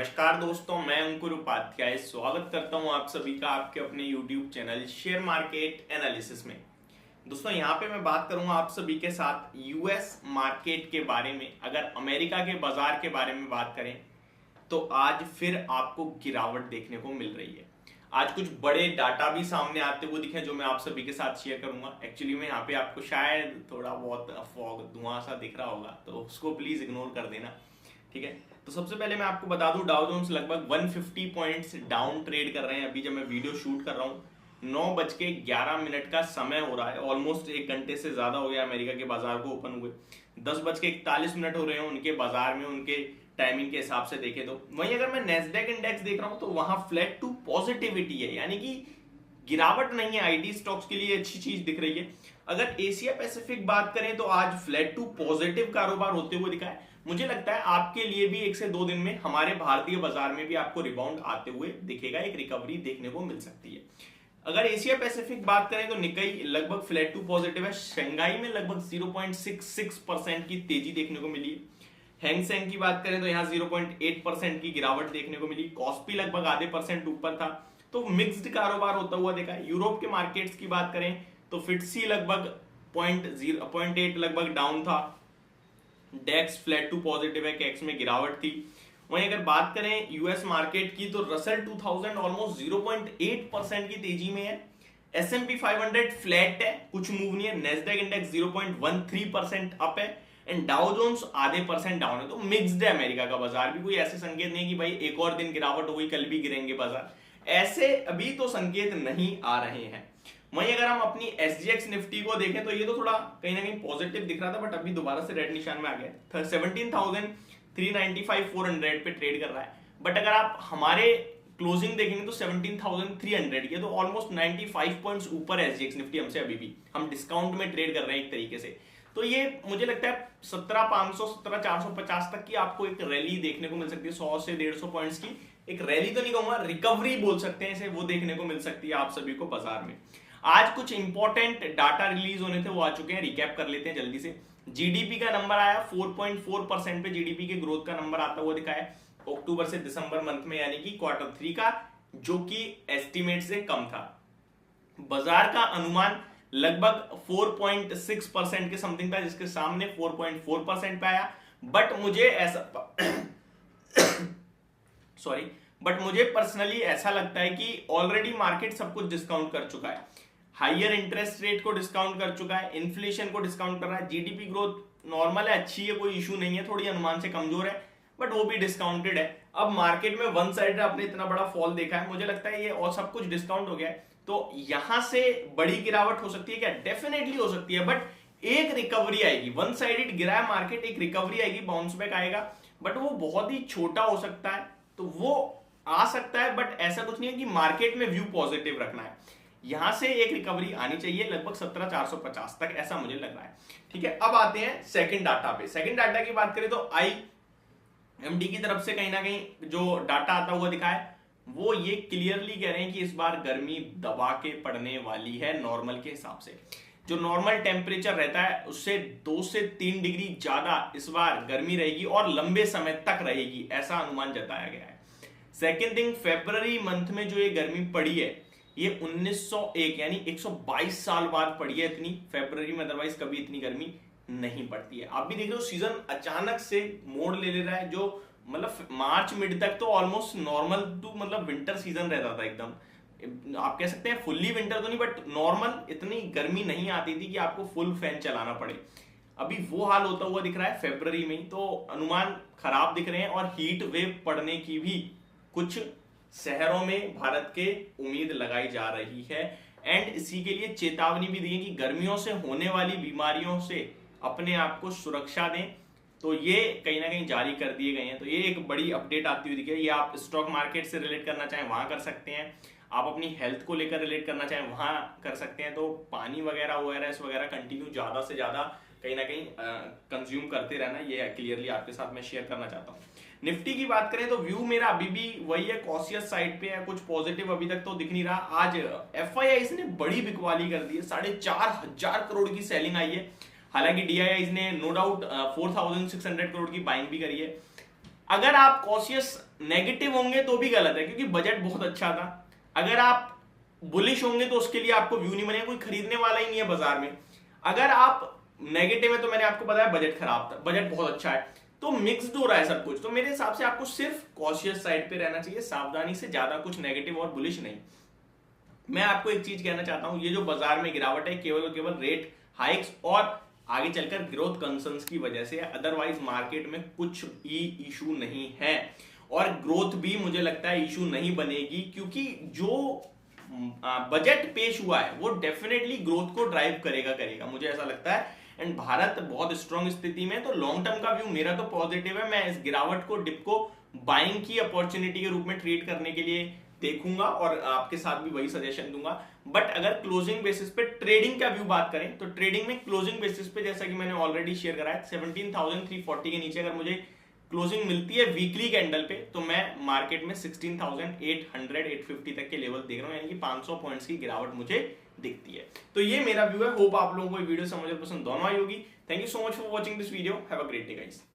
नमस्कार दोस्तों, मैं अंकुर उपाध्याय स्वागत करता हूं आप सभी का आपके अपने YouTube channel share market analysis में। दोस्तों यहां पे मैं बात करूंगा आप सभी के साथ यूएस मार्केट के बारे में। अगर अमेरिका के बाजार के बारे में बात करें तो आज फिर आपको गिरावट देखने को मिल रही है। आज कुछ बड़े डाटा भी सामने आते हुए दिखे जो मैं आप सभी के साथ शेयर करूंगा। एक्चुअली में यहाँ पे आपको शायद थोड़ा बहुत फॉग धुआं सा दिख रहा होगा तो उसको प्लीज इग्नोर कर देना, ठीक है। तो सबसे पहले मैं आपको बता दूं, डाउ जोन्स लगभग 150 पॉइंट्स डाउन ट्रेड कर रहे हैं। अभी जब मैं वीडियो शूट कर रहा हूं 9:11 का समय हो रहा है, ऑलमोस्ट 1 घंटे से ज्यादा हो गया अमेरिका के बाजार को ओपन हुए। 10:41 हो रहे हैं उनके बाजार में, उनके टाइमिंग के हिसाब से देखें तो। वहीं अगर मैं नेस्डैक इंडेक्स देख रहा हूं तो वहां फ्लैट टू पॉजिटिविटी है, यानी कि गिरावट नहीं है। आईटी स्टॉक्स के लिए अच्छी चीज दिख रही है। अगर एशिया पैसिफिक बात करें तो आज फ्लैट टू पॉजिटिव कारोबार होते हुए दिखा है। मुझे लगता है आपके लिए भी 1 से 2 दिन में हमारे भारतीय बाजार में भी आपको रिबाउंड आते हुए दिखेगा, एक रिकवरी देखने को मिल सकती है। अगर एशिया पैसिफिक बात करें तो निकाई लगभग फ्लैट टू पॉजिटिव है। शंघाई में लगभग 0.66% की तेजी देखने को मिली है। हैंग सेंग की बात करें तो यहाँ 0.8% की गिरावट देखने को मिली। कॉस्पी लगभग आधे % ऊपर था, तो मिक्स्ड कारोबार होता हुआ देखा है। यूरोप के मार्केट्स की बात करें तो फिट्सी लगभग 0.8 लगभग डाउन था। डेक्स फ्लैट टू पॉजिटिव है, कैक्स में गिरावट थी। वहीं अगर बात करें यूएस मार्केट की तो रसल 2000 ऑलमोस्ट 0.8% की तेजी में है। S&P 500 फ्लैट है, कुछ मूव नहीं है। नेस्डैक इंडेक्स 0.13% अप है एंड डाउ जोन्स आधे % डाउन है। तो मिक्स्ड है अमेरिका का बाजार भी। कोई ऐसे संकेत नहीं कि भाई एक और दिन गिरावट हो गई कल भी गिरेंगे बाजार, ऐसे अभी तो संकेत नहीं आ रहे हैं। वहीं अगर हम अपनी SGX निफ्टी को देखें तो ये तो थोड़ा कहीं ना कहीं पॉजिटिव दिख रहा था, बट अभी दोबारा से रेड निशान में आ गया। 17,395 400 पे ट्रेड कर रहा है। बट अगर आप हमारे क्लोजिंग देखेंगे तो 17,300 की है, तो ऑलमोस्ट 95 पॉइंट्स ऊपर SGX निफ्टी हमसे। अभी भी हम डिस्काउंट में ट्रेड कर रहे हैं एक तरीके से। तो ये मुझे लगता है 17,500 17,450 तक की आपको एक रैली देखने को मिल सकती है। 100 से 150 पॉइंट्स की एक रैली तो नहीं कहूंगा, रिकवरी बोल सकते हैं इसे, वो देखने को मिल सकती है आप सभी को बाजार में। आज कुछ इंपॉर्टेंट डाटा रिलीज होने थे, वो आ चुके हैं। रिकैप कर लेते हैं जल्दी से। जीडीपी का नंबर आया 4.4% पे जीडीपी के ग्रोथ का नंबर आता हुआ दिखा है अक्टूबर से दिसंबर मंथ में, यानी कि Q3 का, जो कि एस्टिमेट से कम था। बाजार का अनुमान लगभग 4.6% के समथिंग था, जिसके सामने 4.4% पे आया। बट मुझे ऐसा बट मुझे पर्सनली ऐसा लगता है कि ऑलरेडी मार्केट सब कुछ डिस्काउंट कर चुका है। हाइयर इंटरेस्ट रेट को डिस्काउंट कर चुका है, इन्फ्लेशन को डिस्काउंट कर रहा है। जीडीपी ग्रोथ नॉर्मल है, अच्छी है, कोई इशू नहीं है, थोड़ी अनुमान से कमजोर है, बट वो भी डिस्काउंटेड है। अब मार्केट में वन साइड आपने इतना बड़ा फॉल देखा है, मुझे लगता है ये और सब कुछ डिस्काउंट हो गया है। तो यहां से बड़ी गिरावट हो सकती है क्या? डेफिनेटली हो सकती है, बट एक रिकवरी आएगी। वन साइडेड गिरा है मार्केट, एक रिकवरी आएगी, बाउंस बैक आएगा, बट वो बहुत ही छोटा हो सकता है। तो वो आ सकता है, बट ऐसा कुछ नहीं है कि मार्केट में व्यू पॉजिटिव रखना है। यहां से एक रिकवरी आनी चाहिए लगभग 17,450 तक, ऐसा मुझे लग रहा है। ठीक है, अब आते हैं सेकंड डाटा पे। सेकंड डाटा की बात करें तो IMD की तरफ से कहीं ना कहीं जो डाटा आता हुआ दिखा है वो ये क्लियरली कह रहे हैं कि इस बार गर्मी दबा के पड़ने वाली है नॉर्मल के हिसाब से। जो नॉर्मल टेम्परेचर रहता है उससे 2 से 3 डिग्री ज्यादा इस बार गर्मी रहेगी और लंबे समय तक रहेगी, ऐसा अनुमान जताया गया है। सेकेंड थिंग, फेब्रुवरी मंथ में जो ये गर्मी पड़ी है ये 1901 यानी 122 साल बाद पड़ी है इतनी फेब्रुवरी में। अदरवाइज कभी इतनी गर्मी नहीं पड़ती है। आप भी देख रहे हो सीजन अचानक से मोड़ ले रहा है, जो मतलब मार्च मिड तक तो ऑलमोस्ट नॉर्मल टू मतलब विंटर सीजन रहता था एकदम। आप कह सकते हैं फुल्ली विंटर तो नहीं, बट नॉर्मल इतनी गर्मी नहीं आती थी कि आपको फुल फैन चलाना पड़े। अभी वो हाल होता हुआ दिख रहा है फेब्रुवरी में ही। तो अनुमान खराब दिख रहे हैं और हीट वेव पड़ने की भी कुछ शहरों में भारत के उम्मीद लगाई जा रही है। एंड इसी के लिए चेतावनी भी दी है कि गर्मियों से होने वाली बीमारियों से अपने आप को सुरक्षा दें। तो ये कहीं ना कहीं जारी कर दिए गए हैं। तो ये एक बड़ी अपडेट आती हुई दिखी है। ये आप स्टॉक मार्केट से रिलेट करना चाहें वहां कर सकते हैं, आप अपनी हेल्थ को लेकर रिलेट करना चाहें वहां कर सकते हैं। तो पानी वगैरह ORS वगैरह कंटिन्यू ज्यादा से ज्यादा कहीं ना कहीं कंज्यूम करते रहना, ये क्लियरली आपके साथ मैं शेयर करना चाहता हूँ। निफ्टी की बात करें तो व्यू मेरा अभी भी वही है, कॉशियस साइड पे है, कुछ पॉजिटिव अभी तक तो दिख नहीं रहा। आज FIIs ने बड़ी बिकवाली कर दी है, 4,500 करोड़ की सेलिंग आई है। हालांकि DIIs ने नो डाउट 4,600 करोड़ की बाइंग भी करी है। अगर आप कॉशियस नेगेटिव होंगे तो भी गलत है, क्योंकि बजट बहुत अच्छा था। अगर आप बुलिश होंगे तो उसके लिए आपको व्यू नहीं बनेगा, कोई खरीदने वाला ही नहीं है बाजार में। अगर आप नेगेटिव है तो मैंने आपको बताया बजट खराब था, बजट बहुत अच्छा है, तो मिक्स्ड हो रहा है सब कुछ। तो मेरे हिसाब से आपको सिर्फ कॉशियस साइड पे रहना चाहिए, सावधानी से, ज्यादा कुछ नेगेटिव और बुलिश नहीं। मैं आपको एक चीज कहना चाहता हूं, ये जो बाजार में गिरावट है केवल और केवल रेट हाइक्स और आगे चलकर ग्रोथ कंसर्न्स की वजह से, अदरवाइज मार्केट में कुछ भी इशू नहीं है। और ग्रोथ भी मुझे लगता है इशू नहीं बनेगी, क्योंकि जो बजट पेश हुआ है वो डेफिनेटली ग्रोथ को ड्राइव करेगा, मुझे ऐसा लगता है। एंड भारत बहुत स्ट्रांग स्थिति में, तो लॉन्ग टर्म का व्यू मेरा तो पॉजिटिव है। मैं इस गिरावट को, डिप को बाइंग की अपॉर्चुनिटी के रूप में ट्रीट करने के लिए देखूंगा और आपके साथ भी वही सजेशन दूंगा। बट अगर क्लोजिंग बेसिस पे ट्रेडिंग का व्यू बात करें, तो ट्रेडिंग में क्लोजिंग बेसिस पे, जैसा कि मैंने ऑलरेडी शेयर करा है, 17,340 के नीचे अगर मुझे क्लोजिंग मिलती है वीकली कैंडल पे, तो मैं मार्केट में 16,800 850 तक के लेवल देख रहा हूं, यानी कि 500 पॉइंट्स की गिरावट मुझे दिखती है। तो ये मेरा व्यू है। होप आप लोगों को वीडियो समझ पसंद दोनों आई होगी। Thank you so much for watching this video. Have a great day guys.